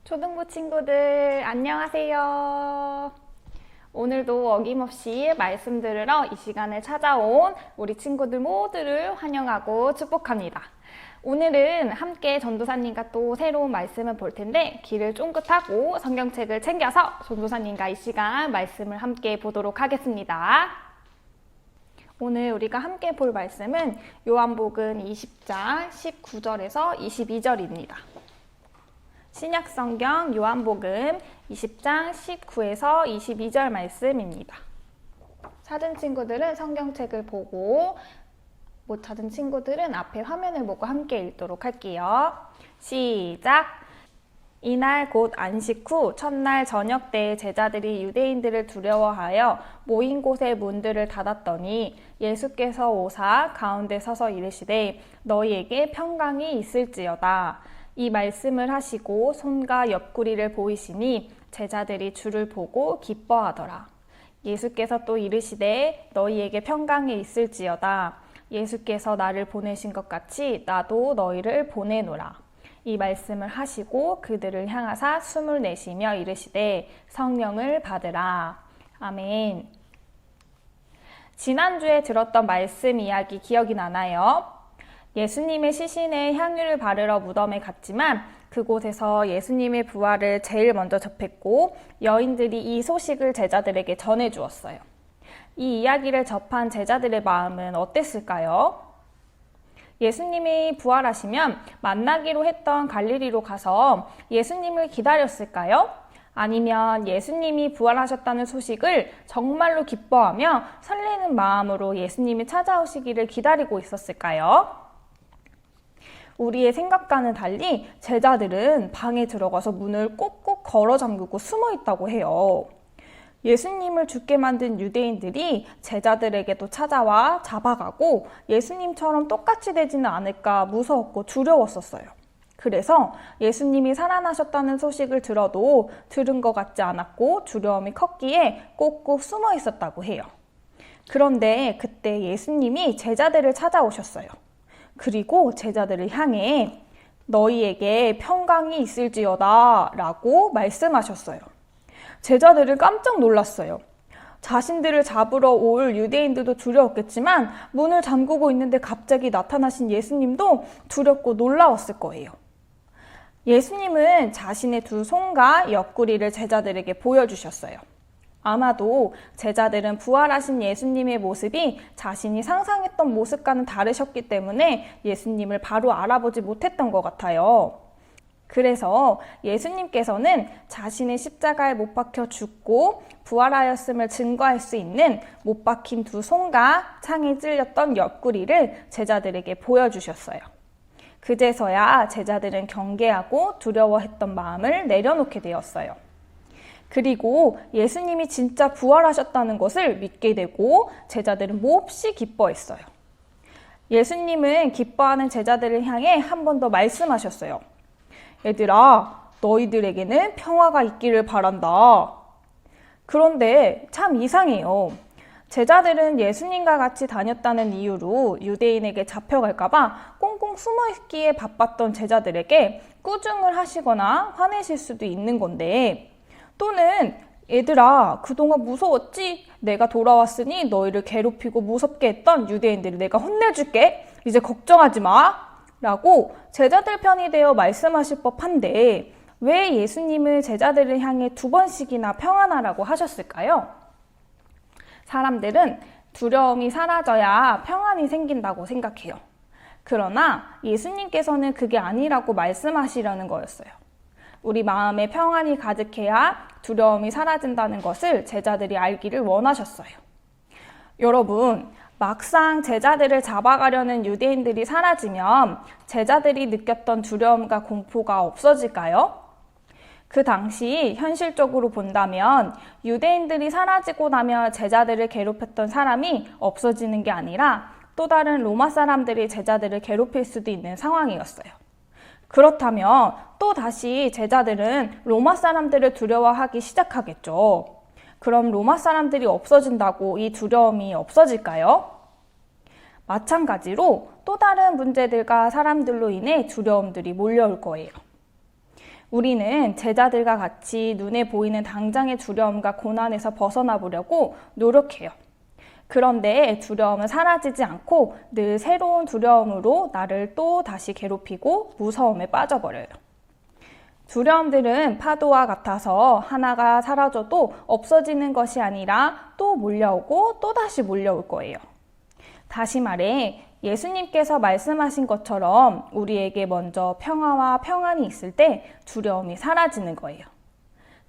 초등부 친구들 안녕하세요. 오늘도 어김없이 말씀 들으러 이 시간에 찾아온 우리 친구들 모두를 환영하고 축복합니다. 오늘은 함께 전도사님과 또 새로운 말씀을 볼 텐데 귀를 쫑긋하고 성경책을 챙겨서 전도사님과 이 시간 말씀을 함께 보도록 하겠습니다. 오늘 우리가 함께 볼 말씀은 요한복음 20장 19절에서 22절입니다. 신약성경 요한복음 20장 19에서 22절 말씀입니다. 찾은 친구들은 성경책을 보고 못 찾은 친구들은 앞에 화면을 보고 함께 읽도록 할게요. 시작! 이날 곧 안식 후 첫날 저녁 때에 제자들이 유대인들을 두려워하여 모인 곳의 문들을 닫았더니 예수께서 오사 가운데 서서 이르시되 너희에게 평강이 있을지어다. 이 말씀을 하시고 손과 옆구리를 보이시니 제자들이 주를 보고 기뻐하더라. 예수께서 또 이르시되 너희에게 평강이 있을지어다. 예수께서 나를 보내신 것 같이 나도 너희를 보내노라. 이 말씀을 하시고 그들을 향하사 숨을 내쉬며 이르시되 성령을 받으라. 아멘. 지난주에 들었던 말씀 이야기 기억이 나나요? 예수님의 시신에 향유를 바르러 무덤에 갔지만 그곳에서 예수님의 부활을 제일 먼저 접했고 여인들이 이 소식을 제자들에게 전해주었어요. 이 이야기를 접한 제자들의 마음은 어땠을까요? 예수님이 부활하시면 만나기로 했던 갈릴리로 가서 예수님을 기다렸을까요? 아니면 예수님이 부활하셨다는 소식을 정말로 기뻐하며 설레는 마음으로 예수님이 찾아오시기를 기다리고 있었을까요? 우리의 생각과는 달리 제자들은 방에 들어가서 문을 꼭꼭 걸어 잠그고 숨어 있다고 해요. 예수님을 죽게 만든 유대인들이 제자들에게도 찾아와 잡아가고 예수님처럼 똑같이 되지는 않을까 무서웠고 두려웠었어요. 그래서 예수님이 살아나셨다는 소식을 들어도 들은 것 같지 않았고 두려움이 컸기에 꼭꼭 숨어 있었다고 해요. 그런데 그때 예수님이 제자들을 찾아오셨어요. 그리고 제자들을 향해 너희에게 평강이 있을지어다 라고 말씀하셨어요. 제자들은 깜짝 놀랐어요. 자신들을 잡으러 올 유대인들도 두려웠겠지만 문을 잠그고 있는데 갑자기 나타나신 예수님도 두렵고 놀라웠을 거예요. 예수님은 자신의 두 손과 옆구리를 제자들에게 보여주셨어요. 아마도 제자들은 부활하신 예수님의 모습이 자신이 상상했던 모습과는 다르셨기 때문에 예수님을 바로 알아보지 못했던 것 같아요. 그래서 예수님께서는 자신의 십자가에 못 박혀 죽고 부활하였음을 증거할 수 있는 못 박힌 두 손과 창에 찔렸던 옆구리를 제자들에게 보여주셨어요. 그제서야 제자들은 경계하고 두려워했던 마음을 내려놓게 되었어요. 그리고 예수님이 진짜 부활하셨다는 것을 믿게 되고 제자들은 몹시 기뻐했어요. 예수님은 기뻐하는 제자들을 향해 한 번 더 말씀하셨어요. 얘들아, 너희들에게는 평화가 있기를 바란다. 그런데 참 이상해요. 제자들은 예수님과 같이 다녔다는 이유로 유대인에게 잡혀갈까봐 꽁꽁 숨어있기에 바빴던 제자들에게 꾸중을 하시거나 화내실 수도 있는 건데 또는 얘들아 그동안 무서웠지? 내가 돌아왔으니 너희를 괴롭히고 무섭게 했던 유대인들을 내가 혼내줄게. 이제 걱정하지 마. 라고 제자들 편이 되어 말씀하실 법한데 왜 예수님은 제자들을 향해 두 번씩이나 평안하라고 하셨을까요? 사람들은 두려움이 사라져야 평안이 생긴다고 생각해요. 그러나 예수님께서는 그게 아니라고 말씀하시려는 거였어요. 우리 마음에 평안이 가득해야 두려움이 사라진다는 것을 제자들이 알기를 원하셨어요. 여러분, 막상 제자들을 잡아가려는 유대인들이 사라지면 제자들이 느꼈던 두려움과 공포가 없어질까요? 그 당시 현실적으로 본다면 유대인들이 사라지고 나면 제자들을 괴롭혔던 사람이 없어지는 게 아니라 또 다른 로마 사람들이 제자들을 괴롭힐 수도 있는 상황이었어요. 그렇다면 또 다시 제자들은 로마 사람들을 두려워하기 시작하겠죠. 그럼 로마 사람들이 없어진다고 이 두려움이 없어질까요? 마찬가지로 또 다른 문제들과 사람들로 인해 두려움들이 몰려올 거예요. 우리는 제자들과 같이 눈에 보이는 당장의 두려움과 고난에서 벗어나 보려고 노력해요. 그런데 두려움은 사라지지 않고 늘 새로운 두려움으로 나를 또 다시 괴롭히고 무서움에 빠져버려요. 두려움들은 파도와 같아서 하나가 사라져도 없어지는 것이 아니라 또 몰려오고 또 다시 몰려올 거예요. 다시 말해 예수님께서 말씀하신 것처럼 우리에게 먼저 평화와 평안이 있을 때 두려움이 사라지는 거예요.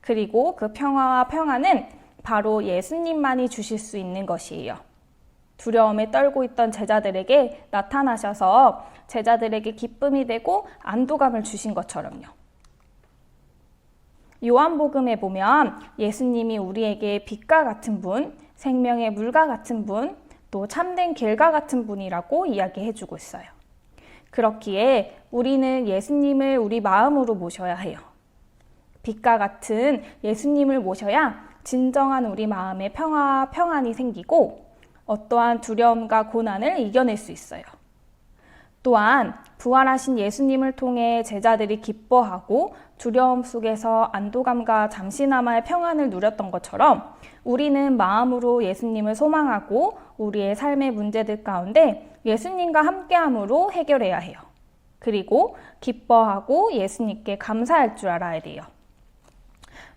그리고 그 평화와 평안은 바로 예수님만이 주실 수 있는 것이에요. 두려움에 떨고 있던 제자들에게 나타나셔서 제자들에게 기쁨이 되고 안도감을 주신 것처럼요. 요한복음에 보면 예수님이 우리에게 빛과 같은 분, 생명의 물과 같은 분, 또 참된 길과 같은 분이라고 이야기해주고 있어요. 그렇기에 우리는 예수님을 우리 마음으로 모셔야 해요. 빛과 같은 예수님을 모셔야 진정한 우리 마음에 평화와 평안이 생기고 어떠한 두려움과 고난을 이겨낼 수 있어요. 또한 부활하신 예수님을 통해 제자들이 기뻐하고 두려움 속에서 안도감과 잠시나마의 평안을 누렸던 것처럼 우리는 마음으로 예수님을 소망하고 우리의 삶의 문제들 가운데 예수님과 함께함으로 해결해야 해요. 그리고 기뻐하고 예수님께 감사할 줄 알아야 돼요.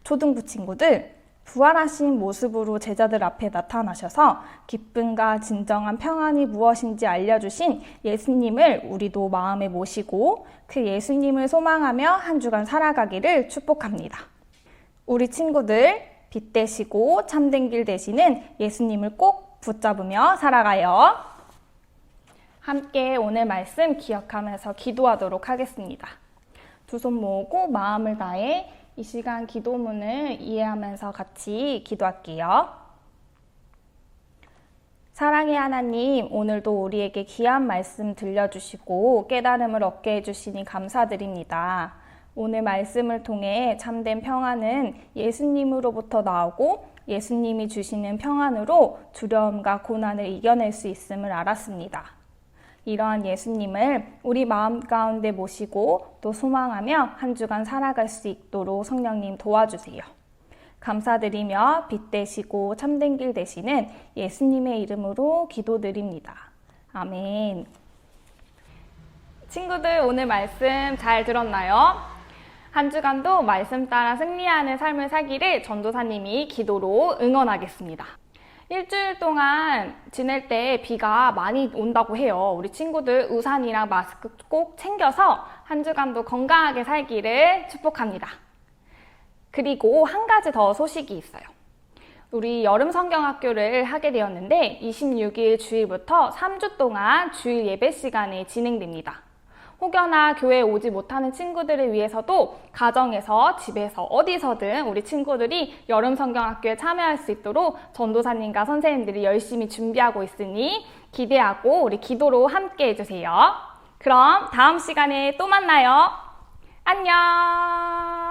초등부 친구들, 부활하신 모습으로 제자들 앞에 나타나셔서 기쁨과 진정한 평안이 무엇인지 알려주신 예수님을 우리도 마음에 모시고 그 예수님을 소망하며 한 주간 살아가기를 축복합니다. 우리 친구들, 빛 되시고 참된 길 되시는 예수님을 꼭 붙잡으며 살아가요. 함께 오늘 말씀 기억하면서 기도하도록 하겠습니다. 두 손 모으고 마음을 다해 이 시간 기도문을 이해하면서 같이 기도할게요. 사랑의 하나님, 오늘도 우리에게 귀한 말씀 들려주시고 깨달음을 얻게 해주시니 감사드립니다. 오늘 말씀을 통해 참된 평안은 예수님으로부터 나오고 예수님이 주시는 평안으로 두려움과 고난을 이겨낼 수 있음을 알았습니다. 이러한 예수님을 우리 마음 가운데 모시고 또 소망하며 한 주간 살아갈 수 있도록 성령님 도와주세요. 감사드리며 빛 되시고 참된 길 되시는 예수님의 이름으로 기도드립니다. 아멘. 친구들, 오늘 말씀 잘 들었나요? 한 주간도 말씀 따라 승리하는 삶을 살기를 전도사님이 기도로 응원하겠습니다. 일주일 동안 지낼 때 비가 많이 온다고 해요. 우리 친구들 우산이랑 마스크 꼭 챙겨서 한 주간도 건강하게 살기를 축복합니다. 그리고 한 가지 더 소식이 있어요. 우리 여름 성경학교를 하게 되었는데 26일 주일부터 3주 동안 주일 예배 시간이 진행됩니다. 혹여나 교회에 오지 못하는 친구들을 위해서도 가정에서, 집에서, 어디서든 우리 친구들이 여름 성경학교에 참여할 수 있도록 전도사님과 선생님들이 열심히 준비하고 있으니 기대하고 우리 기도로 함께 해주세요. 그럼 다음 시간에 또 만나요. 안녕.